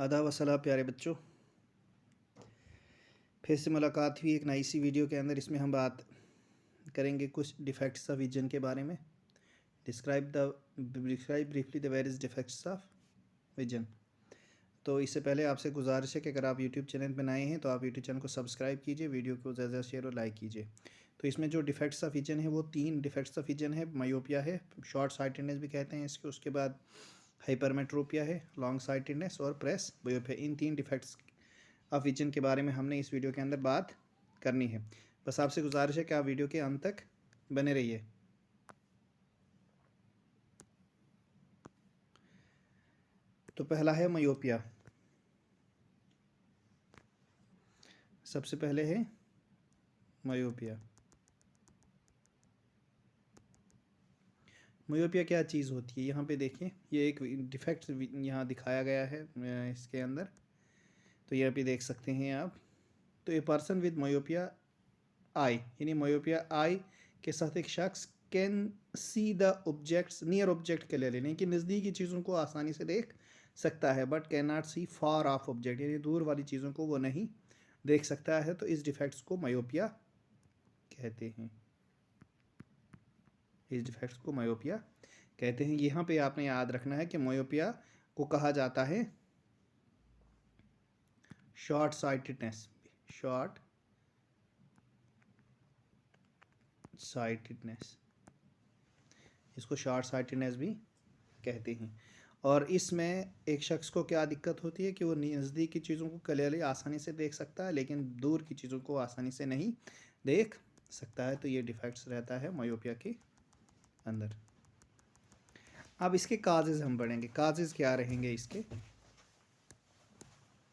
आदाब वसलाम प्यारे बच्चों, फिर से मुलाकात हुई एक नई सी वीडियो के अंदर। इसमें हम बात करेंगे कुछ डिफेक्ट्स ऑफ विजन के बारे में। Describe briefly the various defects of vision. तो इससे पहले आपसे गुजारिश है कि अगर आप यूट्यूब चैनल पर नए हैं तो आप यूट्यूब चैनल को सब्सक्राइब कीजिए, वीडियो को ज़्यादा शेयर और लाइक कीजिए। तो इसमें जो डिफेक्ट्स ऑफ विजन है वो 3 डिफेक्ट्स ऑफ विजन है। मायोपिया है, शॉर्ट साइटेडनेस भी कहते हैं इसके, उसके बाद हाइपरमेट्रोपिया है, लॉन्ग साइटेडनेस, और प्रेस बायोपिया। इन 3 डिफेक्ट्स ऑफ विजन के बारे में हमने इस वीडियो के अंदर बात करनी है। बस आपसे गुजारिश है कि आप वीडियो के अंत तक बने रहिए। तो पहला है मायोपिया। सबसे पहले है मायोपिया। मायोपिया क्या चीज़ होती है, यहाँ पे देखिए, ये एक डिफेक्ट यहाँ दिखाया गया है इसके अंदर। तो यहाँ पे देख सकते हैं आप। तो ए पर्सन विद मायोपिया आई, यानी मायोपिया आई के साथ एक शख्स can see the objects near object के ले लेने कि नज़दीकी चीज़ों को आसानी से देख सकता है, but can not see far of object, यानी दूर वाली चीज़ों को वो नहीं देख सकता है। तो इस डिफेक्ट्स को मायोपिया कहते हैं। इस डिफेक्ट्स को मायोपिया कहते हैं। यहाँ पे आपने याद रखना है कि मायोपिया को कहा जाता है शॉर्ट साइटेडनेस। शॉर्ट साइटेडनेस, इसको शॉर्ट साइटेडनेस भी कहते हैं। और इसमें एक शख्स को क्या दिक्कत होती है कि वो नज़दीक की चीज़ों को क्लियरली आसानी से देख सकता है, लेकिन दूर की चीज़ों को आसानी से नहीं देख सकता है। तो ये डिफेक्ट्स रहता है मायोपिया के अंदर। अब इसके काजेज़ हम पढ़ेंगे। काजेज़ क्या रहेंगे इसके,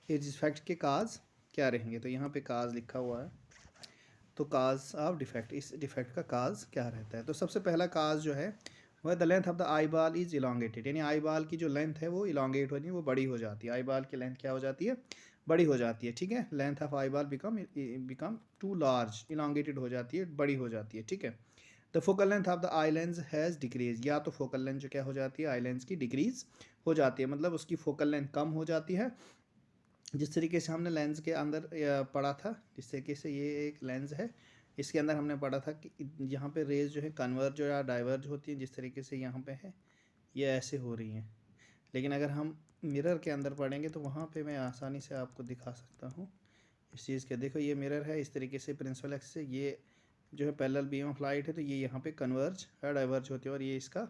इस डिफेक्ट के काज क्या रहेंगे। तो यहाँ पे काज लिखा हुआ है। तो काज ऑफ डिफेक्ट, इस डिफेक्ट का काज क्या रहता है। तो सबसे पहला काज जो है वह द लेंथ ऑफ द आई बाल इज इलांगेटेड, यानी आई बाल की जो लेंथ है वो इलांगेट होती है, वो बड़ी हो जाती है। आई बाल की लेंथ क्या हो जाती है, बड़ी हो जाती है। ठीक है, लेंथ ऑफ आई बाल बिकम टू लार्ज, इलांगेटेड हो जाती है, बड़ी हो जाती है। ठीक है। The focal length of the eye lens has decrease, या तो फोकल लेंथ जो क्या हो जाती है, आई लेंस की डिक्रीज हो जाती है, मतलब उसकी फोकल लेंथ कम हो जाती है। जिस तरीके से हमने लेंस के अंदर पढ़ा था, जिस तरीके से ये एक लेंस है, इसके अंदर हमने पढ़ा था कि यहाँ पे रेज जो है कन्वर्ज या डाइवर्ज होती है, जिस तरीके से यहाँ पे है ये ऐसे हो रही हैं। लेकिन अगर हम मिरर के अंदर पढ़ेंगे तो वहाँ पे मैं आसानी से आपको दिखा सकता हूँ इस चीज़ के। देखो ये मिरर है, इस तरीके से प्रिंसिपल एक्सिस से ये जो है पैरेलल बीम ऑफ लाइट है, तो ये यहाँ पे कन्वर्ज या डाइवर्ज होती है, और ये इसका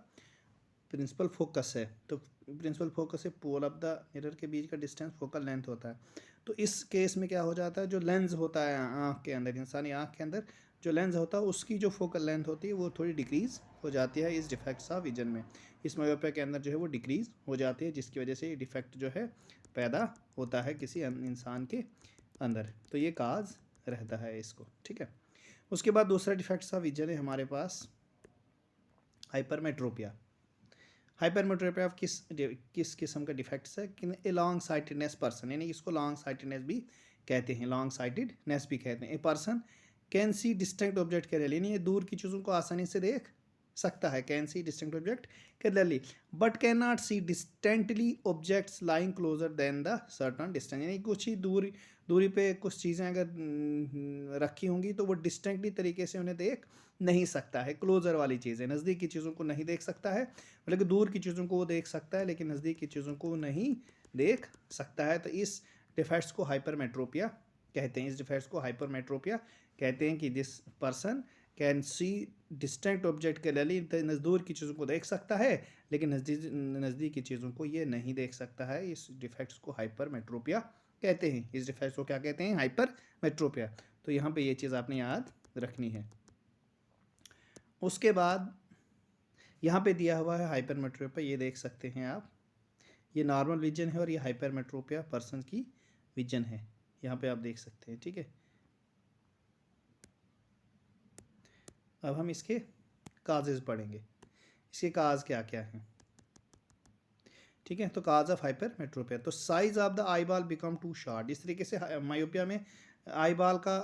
प्रिंसिपल फोकस है। तो प्रिंसिपल फोकस से पोल ऑफ द मिरर के बीच का डिस्टेंस फोकल लेंथ होता है। तो इस केस में क्या हो जाता है, जो लेंस होता है आँख के अंदर, इंसानी आँख के अंदर जो लेंस होता है उसकी जो फोकल लेंथ होती है वो थोड़ी डिक्रीज़ हो जाती है इस डिफेक्ट्स ऑफ विजन में। इस मायोपिया के अंदर जो है वो डिक्रीज़ हो जाती है, जिसकी वजह से ये डिफेक्ट जो है पैदा होता है किसी इंसान के अंदर। तो ये काज रहता है इसको। ठीक है। उसके बाद दूसरा डिफेक्ट्स ऑफ विजन है हमारे पास हाइपरमेट्रोपिया। हाइपरमेट्रोपिया ऑफ किस किस्म का डिफेक्ट्स है कि ए लॉन्ग साइटेडनेस पर्सन, यानी इसको लॉन्ग साइटेडनेस भी कहते हैं, लॉन्ग साइटेडनेस भी कहते हैं। ए person can see distinct object clearly, यानी ये दूर की चीज़ों को आसानी से देख सकता है, can see distinct object clearly, but can not see distantly objects lying closer than the certain distance, यानी कुछ ही दूरी पे कुछ चीज़ें अगर रखी होंगी तो वो डिस्टेंटली तरीके से उन्हें देख नहीं सकता है। क्लोजर वाली चीज़ें, नज़दीक की चीज़ों को नहीं देख सकता है, मतलब कि दूर की चीज़ों को वो देख सकता है लेकिन नज़दीक की चीज़ों को नहीं देख सकता है। तो इस डिफेक्ट्स को हाइपरमेट्रोपिया कहते हैं। इस डिफेक्ट्स को हाइपरमेट्रोपिया कहते हैं कि this person can see distant object clearly, दूर की चीज़ों को देख सकता है लेकिन नज़दीक की चीज़ों को ये नहीं देख सकता है। इस डिफेक्ट्स को हाइपरमेट्रोपिया कहते हैं। इस डिफेक्ट्स को क्या कहते हैं, हाइपरमेट्रोपिया। तो यहाँ पे ये चीज़ आपने याद रखनी है। उसके बाद यहाँ पे दिया हुआ है हाइपरमेट्रोपिया, ये देख सकते हैं आप, ये नॉर्मल विजन है और ये हाइपरमेट्रोपिया पर्सन की विजन है, यहाँ पे आप देख सकते हैं। ठीक है। अब हम इसके काजेज़ पढ़ेंगे, इसके काज क्या क्या हैं। ठीक है। तो काज ऑफ हाइपरमेट्रोपिया, तो size of the eye ball become too short, इस तरीके से मायोपिया में आई बॉल का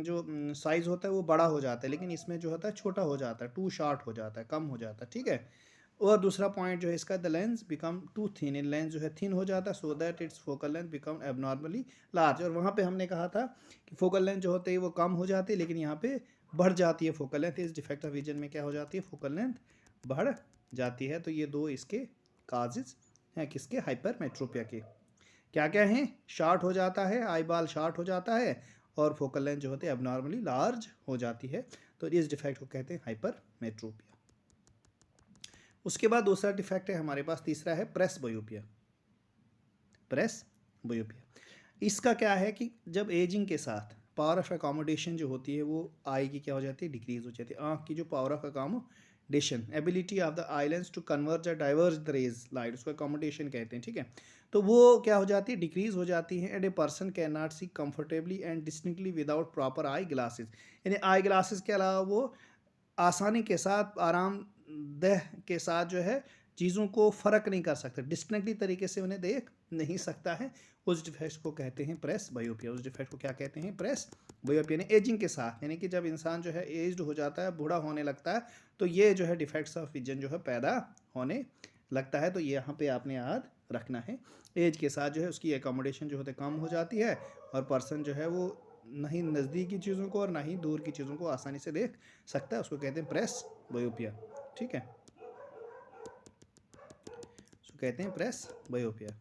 जो साइज़ होता है वो बड़ा हो जाता है, लेकिन इसमें जो होता है छोटा हो जाता है, टू शॉर्ट हो जाता है, कम हो जाता है। ठीक है। और दूसरा पॉइंट जो है इसका, the lens become too thin, इन लेंस जो है थिन हो जाता है, so that its focal length become abnormally large. और वहाँ पे हमने कहा था कि फोकल लेंथ जो होते हैं वो कम हो जाती है, लेकिन यहाँ पे बढ़ जाती है फोकल लेंथ। इस डिफेक्ट ऑफ विजन में क्या हो जाती है, फोकल लेंथ बढ़ जाती है। तो ये दो इसके काजेज हैं किसके, हाइपरमेट्रोपिया के। क्या क्या हैं, शार्ट हो जाता है, आई बाल शार्ट हो जाता है, और फोकल लेंथ जो होती है एबनॉर्मली लार्ज हो जाती है। तो इस डिफेक्ट को कहते हैं हाइपरमेट्रोपिया। उसके बाद दूसरा डिफेक्ट है हमारे पास, तीसरा है प्रेस बायोपिया। प्रेस बायोपिया इसका क्या है कि जब एजिंग के साथ पावर ऑफ अकोमोडेशन जो होती है वो आई की क्या हो जाती है, डिक्रीज हो जाती है। आँख की जो power of accommodation, ability of the eye lens to converge या डाइवर्ज द रेज लाइट, उसको अकोमोडेशन कहते हैं, ठीक है। तो वो क्या हो जाती है, डिक्रीज हो जाती है। And a person can not see comfortably and distinctly without proper eye glasses, यानी आई ग्लासेस के अलावा वो आसानी के साथ, आरामदेह के साथ जो है चीज़ों को फ़र्क नहीं कर सकते, डिस्टिंक्टली तरीके से उन्हें देख नहीं सकता है। उस डिफेक्ट को कहते हैं प्रेस बायोपिया। उस डिफेक्ट को क्या कहते हैं, प्रेस बायोपिया। यानी एजिंग के साथ, यानी कि जब इंसान जो है एज्ड हो जाता है, बूढ़ा होने लगता है, तो ये जो है डिफेक्ट्स ऑफ विजन जो है पैदा होने लगता है। तो ये यहाँ पे आपने याद रखना है, एज के साथ जो है उसकी एकोमोडेशन जो होते कम हो जाती है, और पर्सन जो है वो नहीं नज़दीकी चीज़ों को और ना ही दूर की चीज़ों को आसानी से देख सकता है, उसको कहते हैं प्रेस बायोपिया, ठीक है। उसको कहते हैं प्रेस बायोपिया।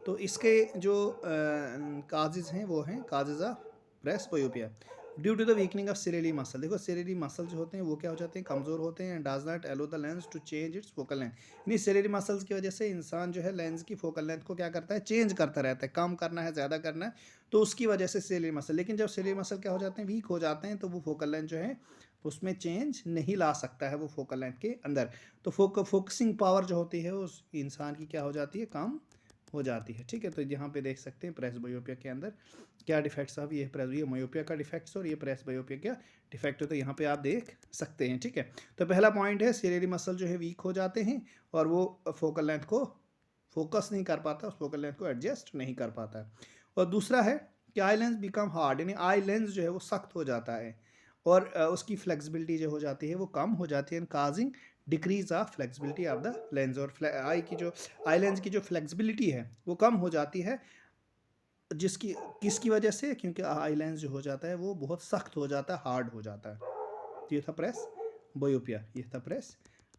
तो इसके जो काजेज हैं वो हैं causes of presbyopia due to the weakening of ciliary muscle. देखो सिलेरी मसल जो होते हैं वो क्या हो जाते हैं, कमज़ोर होते हैं। And does not allow the lens to change its focal length, यानी सिलेरी मसल्स की वजह से इंसान जो है लेंस की फोकल लेंथ को क्या करता है, चेंज करता रहता है, कम करना है ज़्यादा करना है, तो उसकी वजह से सिलेरी मसल। लेकिन जब सिलेरी मसल क्या हो जाते हैं, वीक हो जाते हैं, तो वो फोकल लेंथ जो है उसमें चेंज नहीं ला सकता है वो फोकल लेंथ के अंदर। तो फोकसिंग पावर जो होती है उस इंसान की क्या हो जाती है, कम हो जाती है, ठीक है। तो यहाँ पे देख सकते हैं प्रेस बायोपिया के अंदर क्या डिफेक्ट्स अब, ये प्रेस, ये मायोपिया का डिफेक्ट्स और ये प्रेस बायोपिया का डिफेक्ट है, तो यहाँ पे आप देख सकते हैं, ठीक है। तो पहला पॉइंट है सिलेरी मसल जो है वीक हो जाते हैं और वो फोकल लेंथ को फोकस नहीं कर पाता, उस फोकल लेंथ को एडजस्ट नहीं कर पाता है। और दूसरा है कि आई लेंस बिकम हार्ड, यानी आई लेंस जो है वो सख्त हो जाता है और उसकी फ्लेक्सिबिलिटी जो हो जाती है वो कम हो जाती है, causing decrease of flexibility of the lens. और आई की जो आई लेंस की जो फ्लेक्सिबिलिटी है वो कम हो जाती है, जिसकी किसकी वजह से, क्योंकि आई लेंस जो हो जाता है वो बहुत सख्त हो जाता है, हार्ड हो जाता है। तो ये था प्रेस बायोपिया, ये था प्रेस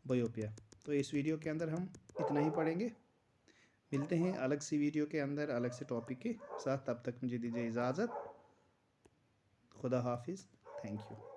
बायोपिया। तो इस वीडियो के अंदर हम इतना ही पढ़ेंगे, मिलते हैं अलग सी वीडियो के अंदर अलग से टॉपिक के साथ। तब तक मुझे दीजिए इजाज़त, खुदा हाफिज़, थैंक यू।